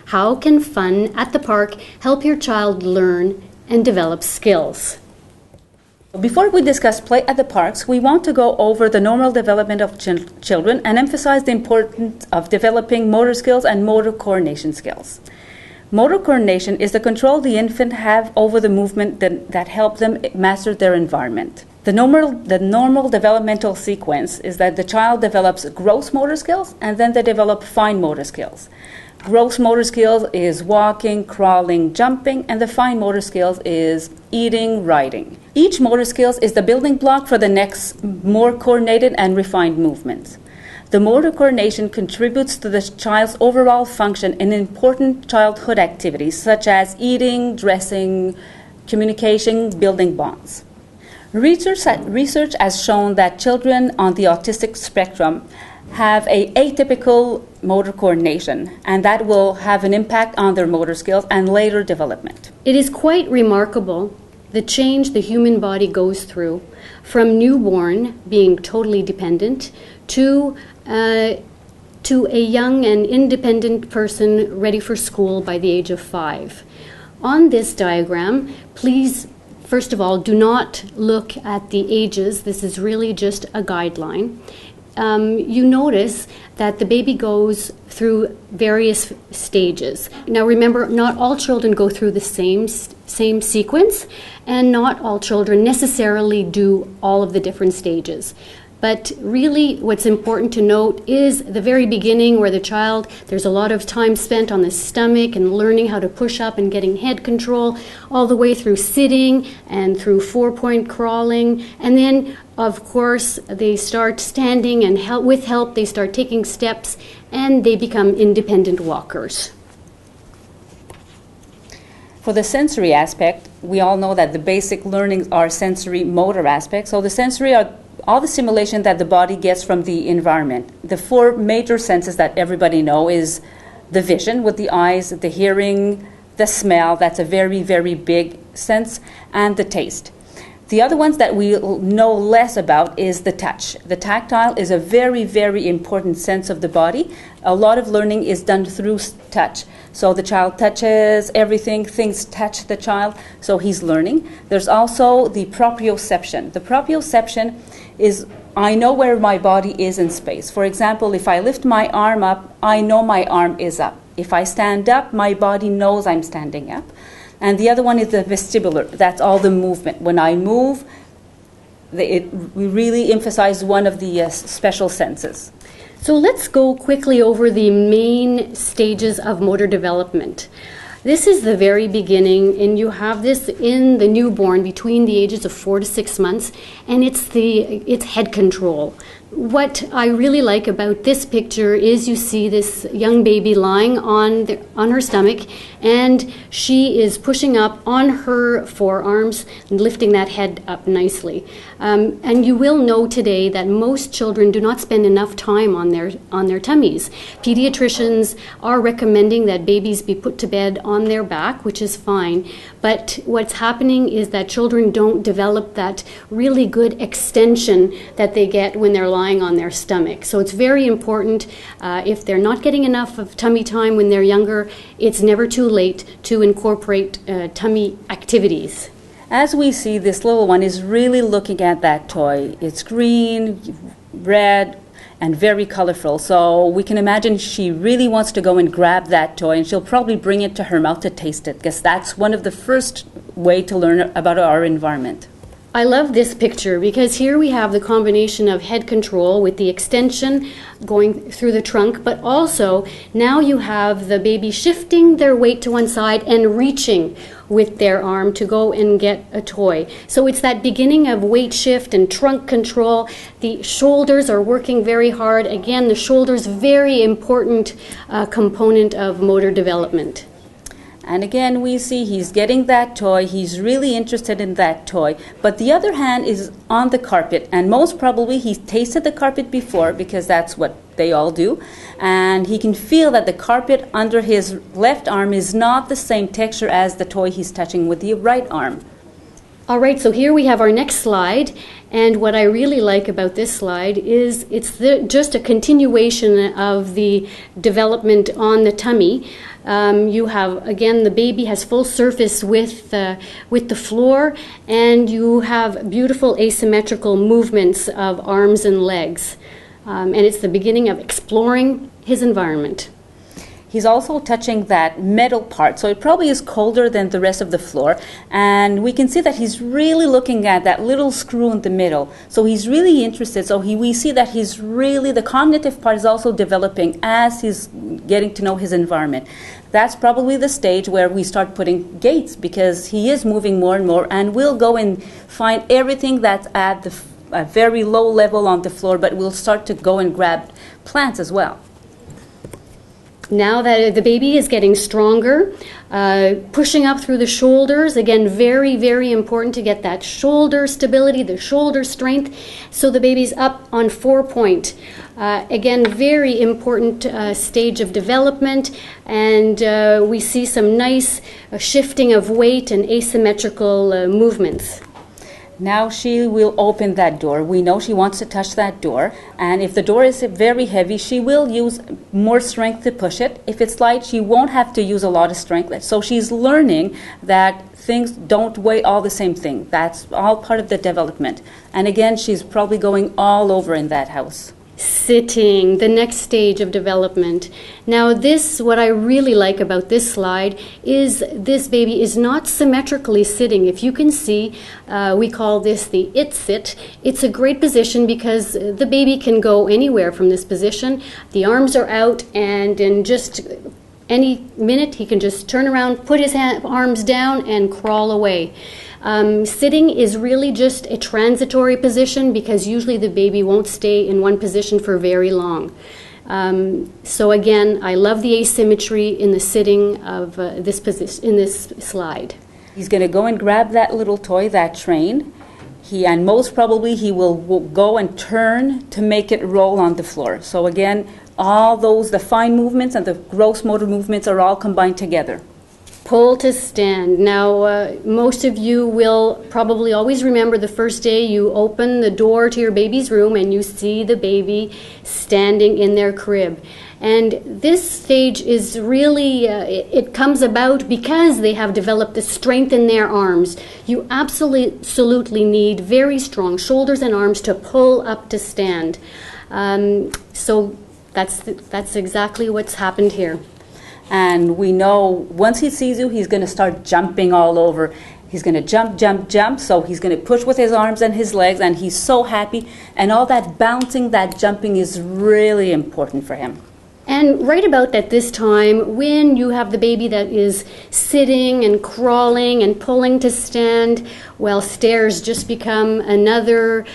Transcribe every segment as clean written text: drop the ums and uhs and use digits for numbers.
How can fun at the park help your child learn and develop skills? Before we discuss play at the parks, we want to go over the normal development of children and emphasize the importance of developing motor skills and motor coordination skills. Motor coordination is the control the infant have over the movement that help them master their environment. The normal developmental sequence is that the child develops gross motor skills and then they develop fine motor skills. Gross motor skills is walking, crawling, jumping, and the fine motor skills is eating, writing. Each motor skills is the building block for the next more coordinated and refined movements. The motor coordination contributes to the child's overall function in important childhood activities such as eating, dressing, communication, building bonds. Research has shown that children on the autistic spectrum have an atypical motor coordination, and that will have an impact on their motor skills and later development. It is quite remarkable the change the human body goes through from newborn being totally dependent to a young and independent person ready for school by the age of 5. On this diagram, please, first of all, do not look at the ages. This is really just a guideline. You notice that the baby goes through various stages. Now remember, not all children go through the same sequence, and not all children necessarily do all of the different stages. But really what's important to note is the very beginning where the child, there's a lot of time spent on the stomach and learning how to push up and getting head control, all the way through sitting and through 4-point crawling. And then, of course, they start standing and with help they start taking steps and they become independent walkers. For the sensory aspect, we all know that the basic learnings are sensory motor aspects. So the sensory are all the stimulation that the body gets from the environment. The 4 major senses that everybody know is the vision with the eyes, the hearing, the smell, that's a very, very big sense, and the taste. The other ones that we know less about is the touch. The tactile is a very, very important sense of the body. A lot of learning is done through touch. So the child touches everything, things touch the child, so he's learning. There's also the proprioception. The proprioception is I know where my body is in space. For example, if I lift my arm up, I know my arm is up. If I stand up, my body knows I'm standing up. And the other one is the vestibular. That's all the movement. When I move, we really emphasize one of the special senses. So let's go quickly over the main stages of motor development. This is the very beginning, and you have this in the newborn between the ages of 4 to 6 months, and it's head control. What I really like about this picture is you see this young baby lying on her stomach, and she is pushing up on her forearms and lifting that head up nicely. And you will know today that most children do not spend enough time on their tummies. Pediatricians are recommending that babies be put to bed on their back, which is fine. But what's happening is that children don't develop that really good extension that they get when they're lying on their stomach. So it's very important, if they're not getting enough of tummy time when they're younger, it's never too late to incorporate tummy activities. As we see, this little one is really looking at that toy. It's green, red, and very colorful. So we can imagine she really wants to go and grab that toy, and she'll probably bring it to her mouth to taste it, because that's one of the first way to learn about our environment. I love this picture because here we have the combination of head control with the extension going through the trunk, but also now you have the baby shifting their weight to one side and reaching with their arm to go and get a toy. So it's that beginning of weight shift and trunk control. The shoulders are working very hard. Again, the shoulders, very important component of motor development. And again, we see he's getting that toy. He's really interested in that toy. But the other hand is on the carpet. And most probably he's tasted the carpet before, because that's what they all do. And he can feel that the carpet under his left arm is not the same texture as the toy he's touching with the right arm. All right, so here we have our next slide, and what I really like about this slide is it's just a continuation of the development on the tummy. You have, again, the baby has full surface with the floor, and you have beautiful asymmetrical movements of arms and legs. And it's the beginning of exploring his environment. He's also touching that middle part, so it probably is colder than the rest of the floor. And we can see that he's really looking at that little screw in the middle. So he's really interested. So we see that he's really, the cognitive part is also developing as he's getting to know his environment. That's probably the stage where we start putting gates, because he is moving more and more, and we'll go and find everything that's at a very low level on the floor, but we'll start to go and grab plants as well. Now that the baby is getting stronger, pushing up through the shoulders, again, very, very important to get that shoulder stability, the shoulder strength, so the baby's up on 4-point. Again, very important stage of development, and we see some nice shifting of weight and asymmetrical movements. Now she will open that door. We know she wants to touch that door, and if the door is very heavy, she will use more strength to push it. If it's light, she won't have to use a lot of strength. So she's learning that things don't weigh all the same thing. That's all part of the development. And again, she's probably going all over in that house. Sitting, the next stage of development. Now this, what I really like about this slide is this baby is not symmetrically sitting. If you can see, we call this the it sit. It's a great position because the baby can go anywhere from this position. The arms are out, and in just any minute he can just turn around, put his arms down, and crawl away. Sitting is really just a transitory position because usually the baby won't stay in one position for very long. So again, I love the asymmetry in the sitting of this position in this slide. He's going to go and grab that little toy, that train. And most probably he will go and turn to make it roll on the floor. So again, all those, the fine movements and the gross motor movements are all combined together. Pull to stand. Now, most of you will probably always remember the first day you open the door to your baby's room and you see the baby standing in their crib. And this stage is really, it comes about because they have developed the strength in their arms. You absolutely need very strong shoulders and arms to pull up to stand. So that's exactly what's happened here. And we know once he sees you, he's going to start jumping all over. He's going to jump, jump, jump. So he's going to push with his arms and his legs, and he's so happy. And all that bouncing, that jumping is really important for him. And right about at this time, when you have the baby that is sitting and crawling and pulling to stand, well, stairs just become another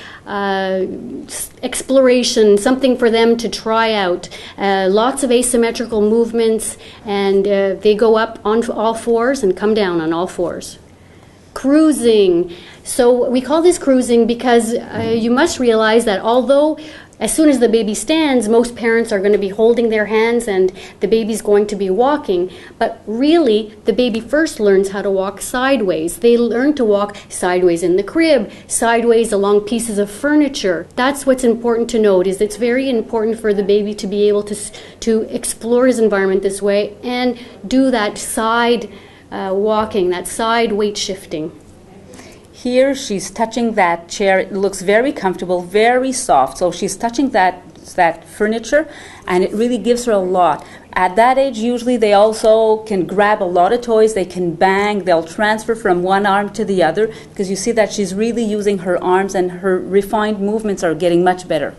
exploration, something for them to try out. Lots of asymmetrical movements, and they go up on all fours and come down on all fours. Cruising. So we call this cruising because you must realize that although as soon as the baby stands, most parents are going to be holding their hands and the baby's going to be walking. But really, the baby first learns how to walk sideways. They learn to walk sideways in the crib, sideways along pieces of furniture. That's what's important to note, is it's very important for the baby to be able to explore his environment this way and do that side walking, that side weight shifting. Here she's touching that chair. It looks very comfortable, very soft. So she's touching that furniture, and it really gives her a lot. At that age, usually they also can grab a lot of toys. They can bang. They'll transfer from one arm to the other because you see that she's really using her arms, and her refined movements are getting much better.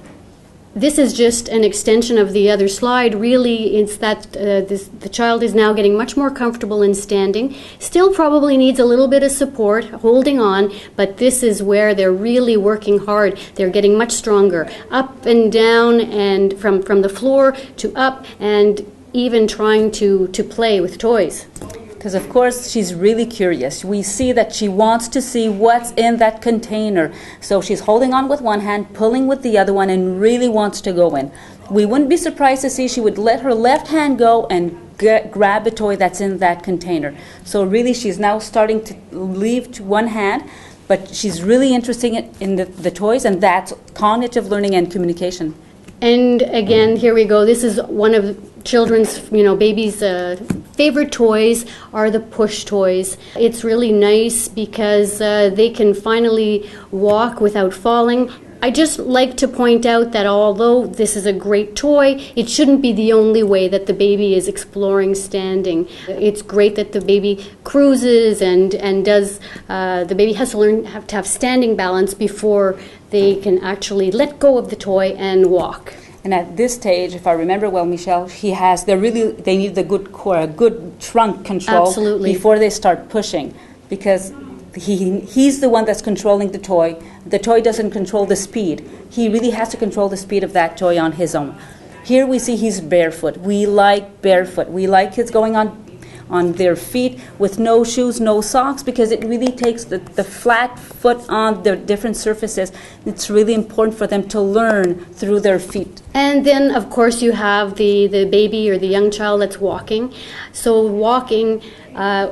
This is just an extension of the other slide. Really, it's that the child is now getting much more comfortable in standing. Still probably needs a little bit of support, holding on, but this is where they're really working hard. They're getting much stronger. Up and down, and from the floor to up, and even trying to play with toys. Because, of course, she's really curious. We see that she wants to see what's in that container. So she's holding on with one hand, pulling with the other one, and really wants to go in. We wouldn't be surprised to see she would let her left hand go and grab the toy that's in that container. So really, she's now starting to leave to one hand, but she's really interested in the toys, and that's cognitive learning and communication. And again, here we go. This is one of children's, babies' favorite toys are the push toys. It's really nice because they can finally walk without falling. I just like to point out that although this is a great toy, it shouldn't be the only way that the baby is exploring standing. It's great that the baby cruises and does, the baby has to have to have standing balance before they can actually let go of the toy and walk. And at this stage, if I remember well, Michelle, they need the good core, a good trunk control. Absolutely. Before they start pushing, because he's the one that's controlling the toy. The toy doesn't control the speed. He really has to control the speed of that toy on his own. Here we see he's barefoot. We like barefoot. We like kids going on their feet with no shoes, no socks, because it really takes the flat foot on the different surfaces. It's really important for them to learn through their feet. And then, of course, you have the baby or the young child that's walking. So walking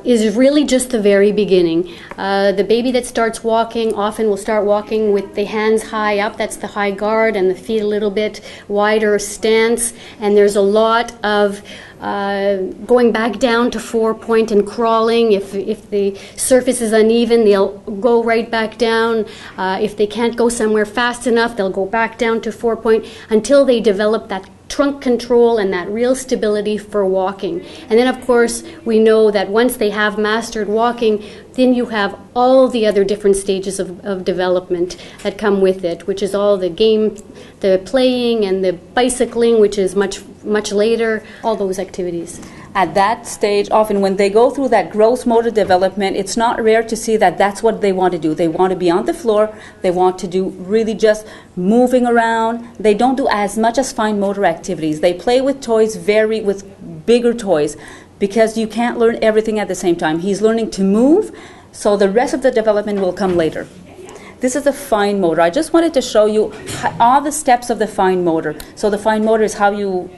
is really just the very beginning. The baby that starts walking often will start walking with the hands high up. That's the high guard, and the feet a little bit wider stance. And there's a lot of going back down to 4-point and crawling. If the surface is uneven, they'll go right back down. If they can't go somewhere fast enough, they'll go back down to 4-point until they develop that trunk control and that real stability for walking. And then, of course, we know that once they have mastered walking, then you have all the other different stages of development that come with it, which is all the game, the playing, and the bicycling, which is much later, all those activities. At that stage, often when they go through that gross motor development, it's not rare to see that that's what they want to do. They want to be on the floor. They want to do really just moving around. They don't do as much as fine motor activities. They play with toys, with bigger toys, because you can't learn everything at the same time. He's learning to move, so the rest of the development will come later. This is the fine motor. I just wanted to show you all the steps of the fine motor. So the fine motor is how you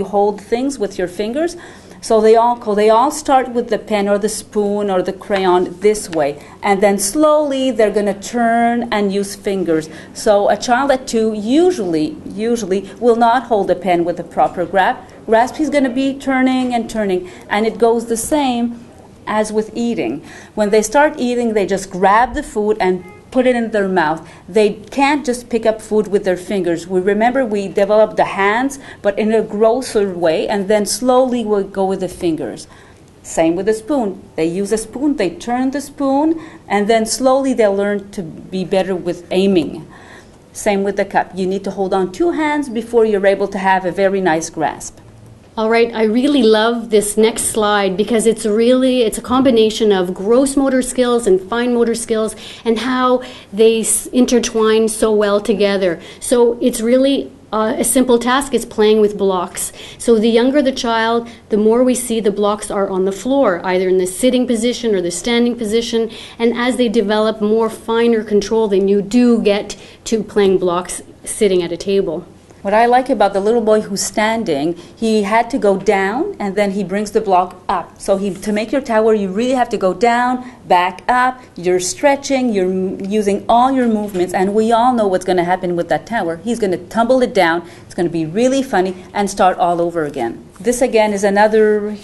hold things with your fingers. So they all start with the pen or the spoon or the crayon this way, and then slowly they're going to turn and use fingers. So a child at 2 usually will not hold a pen with a proper grasp. He's going to be turning and turning, and it goes the same as with eating. When they start eating, they just grab the food and put it in their mouth. They can't just pick up food with their fingers. We developed the hands, but in a grosser way, and then slowly we'll go with the fingers. Same with the spoon. They use a spoon, they turn the spoon, and then slowly they'll learn to be better with aiming. Same with the cup. You need to hold on 2 hands before you're able to have a very nice grasp. All right, I really love this next slide because it's a combination of gross motor skills and fine motor skills and how they intertwine so well together. So it's really a simple task. It's playing with blocks. So the younger the child, the more we see the blocks are on the floor, either in the sitting position or the standing position. And as they develop more finer control, then you do get to playing blocks sitting at a table. What I like about the little boy who's standing, he had to go down and then he brings the block up. So to make your tower, you really have to go down, back up, you're stretching, you're using all your movements, and we all know what's going to happen with that tower. He's going to tumble it down, it's going to be really funny, and start all over again. This again is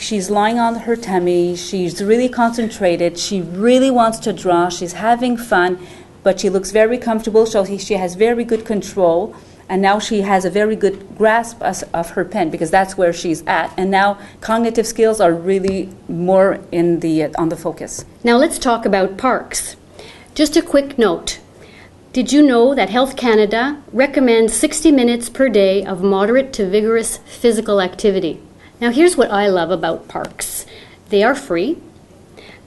she's lying on her tummy, she's really concentrated, she really wants to draw, she's having fun, but she looks very comfortable, so she has very good control. And now she has a very good grasp of her pen because that's where she's at. And now cognitive skills are really more on the focus. Now let's talk about parks. Just a quick note. Did you know that Health Canada recommends 60 minutes per day of moderate to vigorous physical activity? Now here's what I love about parks. They are free.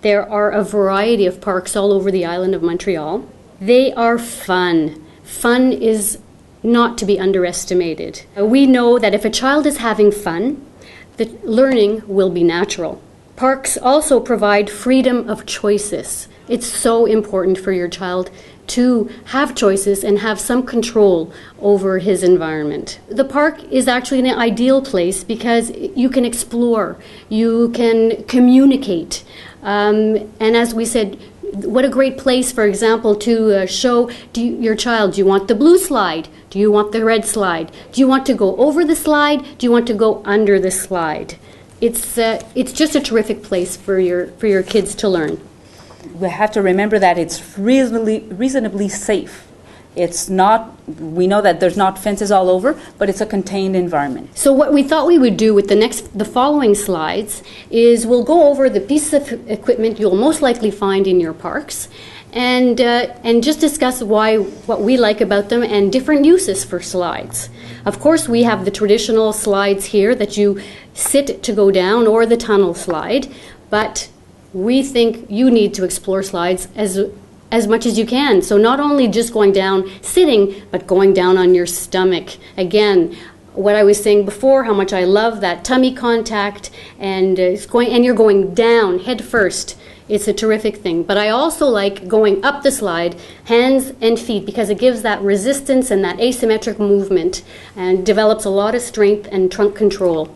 There are a variety of parks all over the island of Montreal. They are fun. Fun is not to be underestimated. We know that if a child is having fun, the learning will be natural. Parks also provide freedom of choices. It's so important for your child to have choices and have some control over his environment. The park is actually an ideal place because you can explore, you can communicate, and as we said, what a great place, for example, to show your child, do you want the blue slide? Do you want the red slide? Do you want to go over the slide? Do you want to go under the slide? It's just a terrific place for your kids to learn. We have to remember that it's reasonably safe. It's not, we know that there's not fences all over, but it's a contained environment. So what we thought we would do with the following slides is we'll go over the pieces of equipment you'll most likely find in your parks, and just discuss what we like about them and different uses for slides. Of course, we have the traditional slides here that you sit to go down, or the tunnel slide, but we think you need to explore slides as much as you can. So not only just going down sitting, but going down on your stomach. Again, what I was saying before, how much I love that tummy contact, and you're going down head first. It's a terrific thing. But I also like going up the slide, hands and feet, because it gives that resistance and that asymmetric movement and develops a lot of strength and trunk control.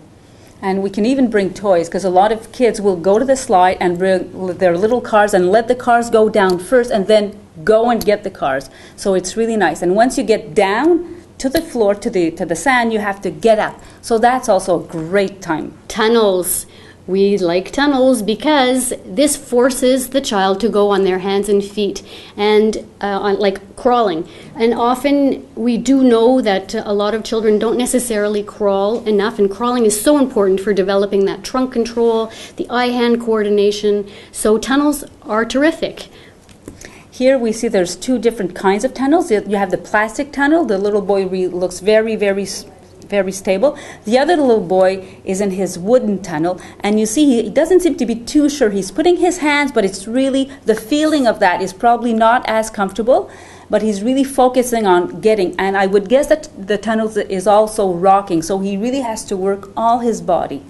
And we can even bring toys, because a lot of kids will go to the slide and bring their little cars and let the cars go down first and then go and get the cars. So it's really nice. And once you get down to the floor, to the sand, you have to get up. So that's also a great time. Tunnels. We like tunnels because this forces the child to go on their hands and feet and like crawling. And often we do know that a lot of children don't necessarily crawl enough, and crawling is so important for developing that trunk control, the eye-hand coordination. So tunnels are terrific. Here we see there's two different kinds of tunnels. You have the plastic tunnel. The little boy looks very, very stable. The other little boy is in his wooden tunnel, and you see he doesn't seem to be too sure. He's putting his hands, but it's really, the feeling of that is probably not as comfortable, but he's really focusing on getting, and I would guess that the tunnel is also rocking, so he really has to work all his body.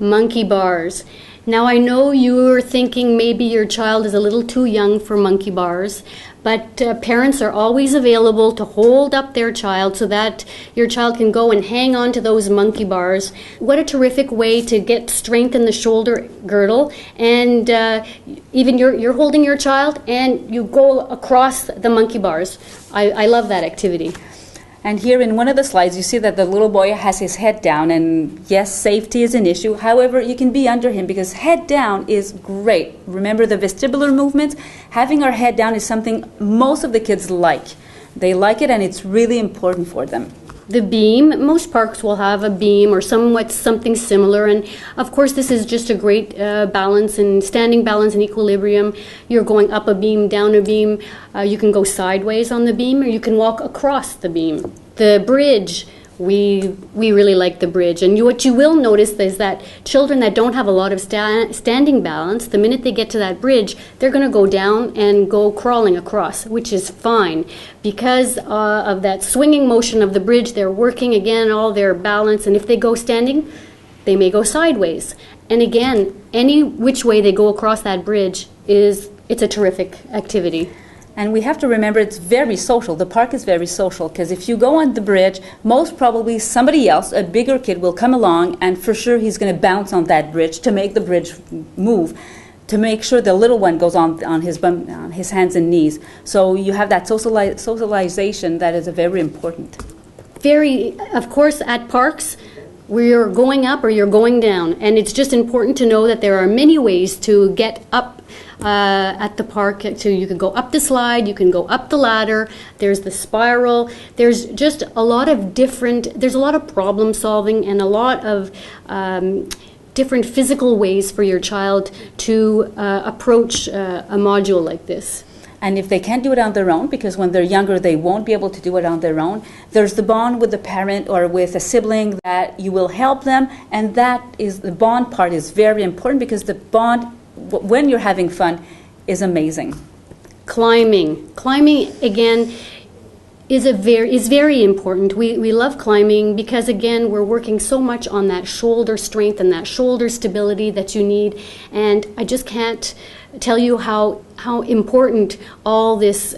Monkey bars. Now I know you're thinking maybe your child is a little too young for monkey bars, but parents are always available to hold up their child so that your child can go and hang on to those monkey bars. What a terrific way to get strength in the shoulder girdle, and even you're holding your child and you go across the monkey bars. I love that activity. And here in one of the slides, you see that the little boy has his head down, and yes, safety is an issue. However, you can be under him because head down is great. Remember the vestibular movements? Having our head down is something most of the kids like. They like it, and it's really important for them. The beam, most parks will have a beam or something similar, and of course this is just a great balance and standing balance and equilibrium. You're going up a beam, down a beam. You can go sideways on the beam, or you can walk across the beam. The bridge, we really like the bridge, and what you will notice is that children that don't have a lot of standing balance, the minute they get to that bridge, they're going to go down and go crawling across, which is fine. Because of that swinging motion of the bridge, they're working again all their balance, and if they go standing, they may go sideways. And again, any which way they go across that bridge it's a terrific activity. And we have to remember it's very social. The park is very social, because if you go on the bridge, most probably somebody else, a bigger kid, will come along, and for sure he's going to bounce on that bridge to make the bridge move, to make sure the little one goes on his hands and knees. So you have that socialization that is very important. Of course, at parks, where you're going up or you're going down, and it's just important to know that there are many ways to get up at the park. So you can go up the slide, you can go up the ladder, there's the spiral, there's just a lot of there's a lot of problem solving and a lot of different physical ways for your child to approach a module like this. And if they can't do it on their own, because when they're younger they won't be able to do it on their own, there's the bond with the parent or with a sibling that you will help them, and that is the bond part is very important, because the bond when you're having fun is amazing. Climbing again is very important. We love climbing because again we're working so much on that shoulder strength and that shoulder stability that you need, and I just can't tell you how important all this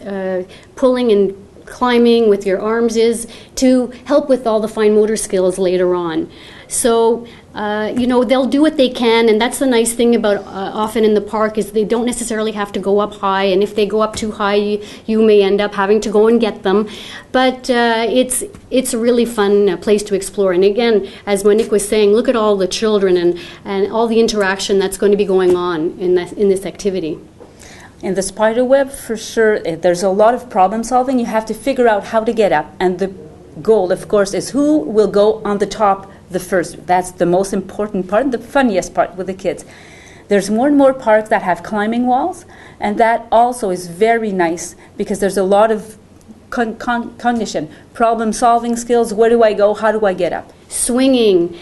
pulling and climbing with your arms is to help with all the fine motor skills later on. So they'll do what they can, and that's the nice thing about often in the park is they don't necessarily have to go up high, and if they go up too high, you may end up having to go and get them. But it's a really fun place to explore. And again, as Monique was saying, look at all the children and all the interaction that's going to be going on in this activity. In the spider web, for sure, there's a lot of problem solving. You have to figure out how to get up, and the goal, of course, is who will go on the top the first. That's the most important part, the funniest part with the kids. There's more and more parks that have climbing walls, and that also is very nice because there's a lot of cognition, problem-solving skills. Where do I go? How do I get up? Swinging.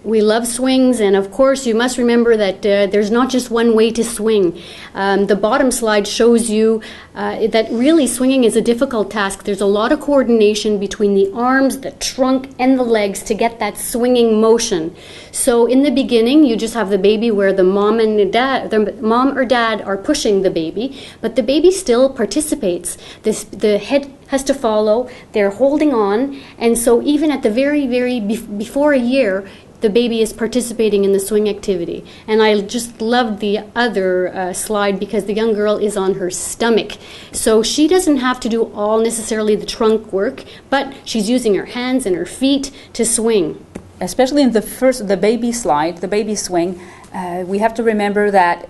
We love swings, and of course you must remember that there's not just one way to swing. The bottom slide shows you that really swinging is a difficult task. There's a lot of coordination between the arms, the trunk, and the legs to get that swinging motion. So in the beginning, you just have the baby where the mom or dad are pushing the baby, but the baby still participates. The head has to follow, they're holding on, and so even at the very before a year, the baby is participating in the swing activity. And I just loved the other slide because the young girl is on her stomach. So she doesn't have to do all necessarily the trunk work, but she's using her hands and her feet to swing. Especially in the baby slide, the baby swing, we have to remember that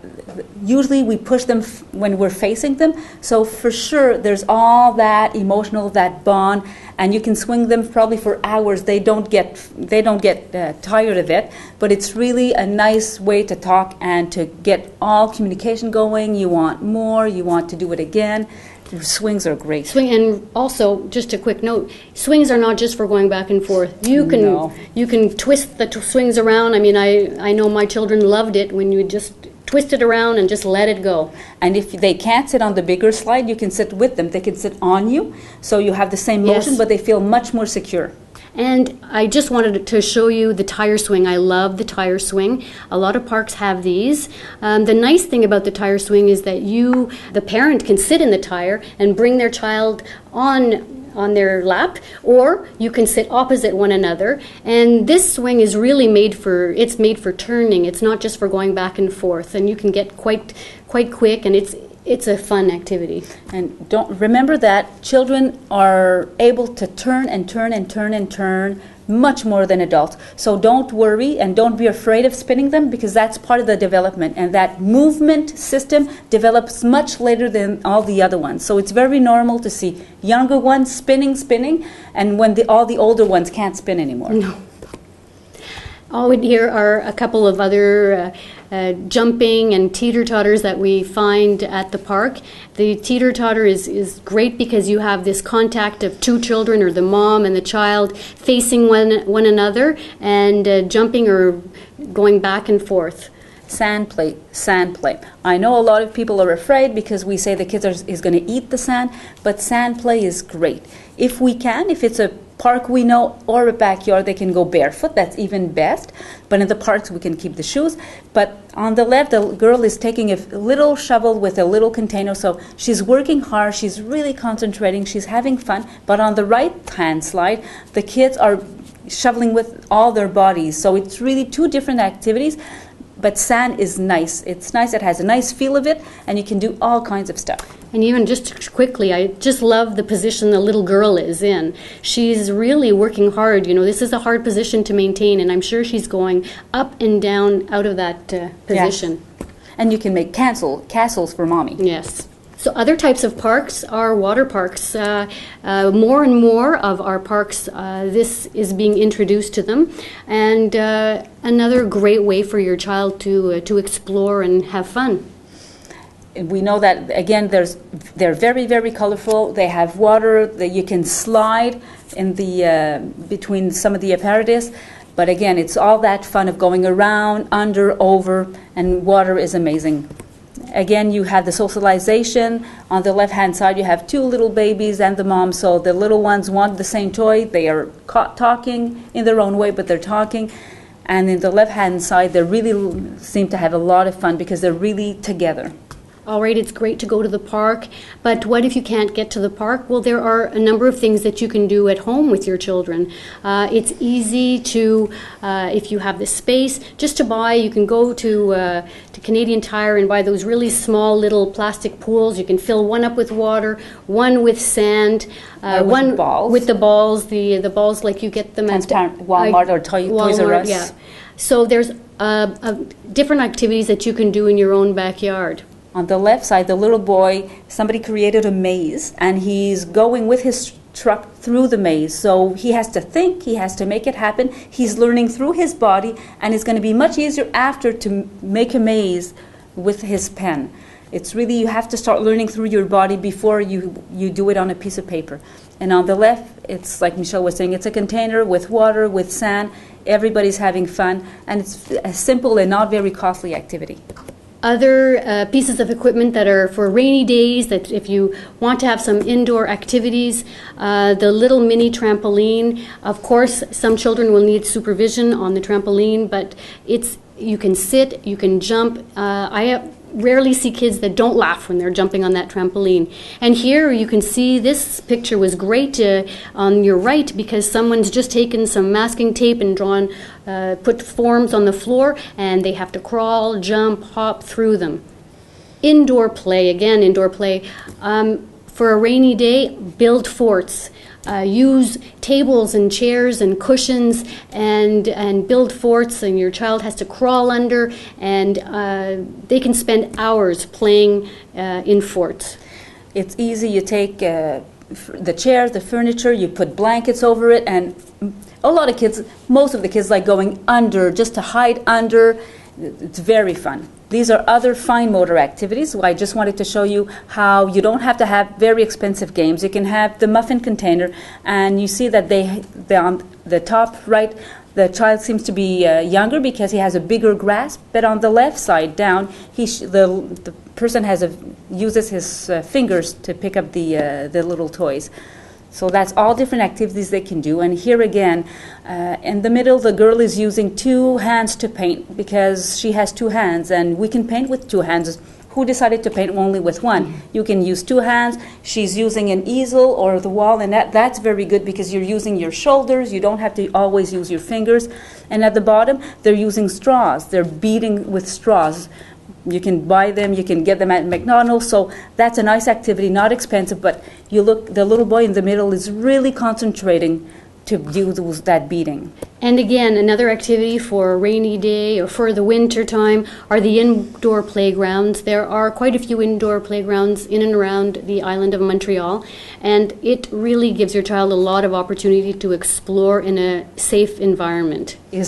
usually we push them when we're facing them. So for sure, there's all that emotional, that bond, and you can swing them probably for hours. They don't get tired of it, but it's really a nice way to talk and to get all communication going. You want more, you want to do it again. Swings are great. And also, just a quick note, swings are not just for going back and forth. You can twist the swings around. I mean, I know my children loved it when you just twist it around and just let it go. And if they can't sit on the bigger slide, you can sit with them. They can sit on you, so you have the same motion, but they feel much more secure. And I just wanted to show you the tire swing. I love the tire swing. A lot of parks have these. The nice thing about the tire swing is that the parent can sit in the tire and bring their child on their lap, or you can sit opposite one another. And this swing is really made for turning. It's not just for going back and forth. And you can get quite quick, and it's a fun activity. And don't remember that children are able to turn and turn and turn and turn much more than adults. So don't worry and don't be afraid of spinning them, because that's part of the development, and that movement system develops much later than all the other ones. So it's very normal to see younger ones spinning, and when all the older ones can't spin anymore. No. All here are a couple of other jumping and teeter-totters that we find at the park. The teeter-totter is great because you have this contact of two children, or the mom and the child, facing one another and jumping or going back and forth. Sand play. I know a lot of people are afraid because we say the kids is going to eat the sand, but sand play is great. If it's a park we know or a backyard, they can go barefoot. That's even best. But in the parks, we can keep the shoes. But on the left, the girl is taking a little shovel with a little container. So she's working hard. She's really concentrating. She's having fun. But on the right-hand slide, the kids are shoveling with all their bodies. So it's really two different activities. But sand is nice. It's nice. It has a nice feel of it, and you can do all kinds of stuff. And even just quickly, I just love the position the little girl is in. She's really working hard. This is a hard position to maintain, and I'm sure she's going up and down out of that position. Yes. And you can make castles for mommy. Yes. So other types of parks are water parks. More and more of our parks, this is being introduced to them. And another great way for your child to explore and have fun. We know that, again, they're very, very colorful. They have water that you can slide in between some of the apparatus. But again, it's all that fun of going around, under, over, and water is amazing. Again, you have the socialization. On the left-hand side, you have two little babies and the mom. So the little ones want the same toy. They are talking in their own way, but they're talking. And in the left-hand side, they really seem to have a lot of fun because they're really together. all right, it's great to go to the park, but what if you can't get to the park? Well, there are a number of things that you can do at home with your children. It's easy to, if you have the space, just to buy, you can go to Canadian Tire and buy those really small little plastic pools. You can fill one up with water, one with sand, one balls. with the balls, the balls like you get them at Walmart or Toys R Us. Yeah. So there's different activities that you can do in your own backyard. On the left side, the little boy, somebody created a maze, and he's going with his truck through the maze. So he has to think, he has to make it happen. He's learning through his body, and it's going to be much easier after to make a maze with his pen. It's really, you have to start learning through your body before you do it on a piece of paper. And on the left, it's like Michelle was saying, it's a container with water, with sand. Everybody's having fun, and it's a simple and not very costly activity. Other pieces of equipment that are for rainy days, that if you want to have some indoor activities, the little mini trampoline. Of course, some children will need supervision on the trampoline, but you can sit, you can jump. I rarely see kids that don't laugh when they're jumping on that trampoline. And here you can see this picture was great on your right, because someone's just taken some masking tape and put forms on the floor, and they have to crawl, jump, hop through them. Indoor play, for a rainy day, build forts. Use tables and chairs and cushions and build forts, and your child has to crawl under, and they can spend hours playing in forts. It's easy. You take the chairs, the furniture, you put blankets over it, and a lot of kids, most of the kids like going under, just to hide under. It's very fun. These are other fine motor activities. I just wanted to show you how you don't have to have very expensive games. You can have the muffin container, and you see that they're on the top right, the child seems to be younger because he has a bigger grasp, but on the left side down, the person uses his fingers to pick up the little toys. So that's all different activities they can do. And here again, in the middle, the girl is using 2 hands to paint because she has 2 hands, and we can paint with 2 hands. Who decided to paint only with one? You can use 2 hands. She's using an easel or the wall, and that's very good because you're using your shoulders. You don't have to always use your fingers. And at the bottom, they're using straws. They're beating with straws. You can buy them, you can get them at McDonald's, so that's a nice activity, not expensive, but you look, the little boy in the middle is really concentrating to do that beating. And again, another activity for a rainy day or for the winter time are the indoor playgrounds. There are quite a few indoor playgrounds in and around the island of Montreal, and it really gives your child a lot of opportunity to explore in a safe environment. It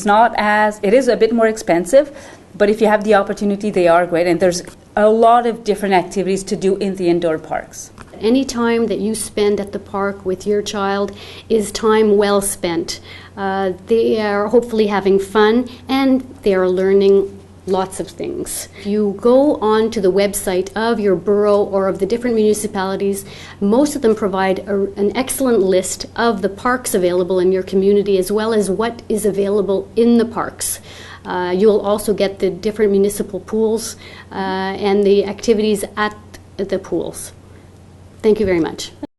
is a bit more expensive, but if you have the opportunity, they are great, and there's a lot of different activities to do in the indoor parks. Any time that you spend at the park with your child is time well spent. They are hopefully having fun, and they are learning lots of things. If you go on to the website of your borough or of the different municipalities, most of them provide an excellent list of the parks available in your community, as well as what is available in the parks. You'll also get the different municipal pools and the activities at the pools. Thank you very much.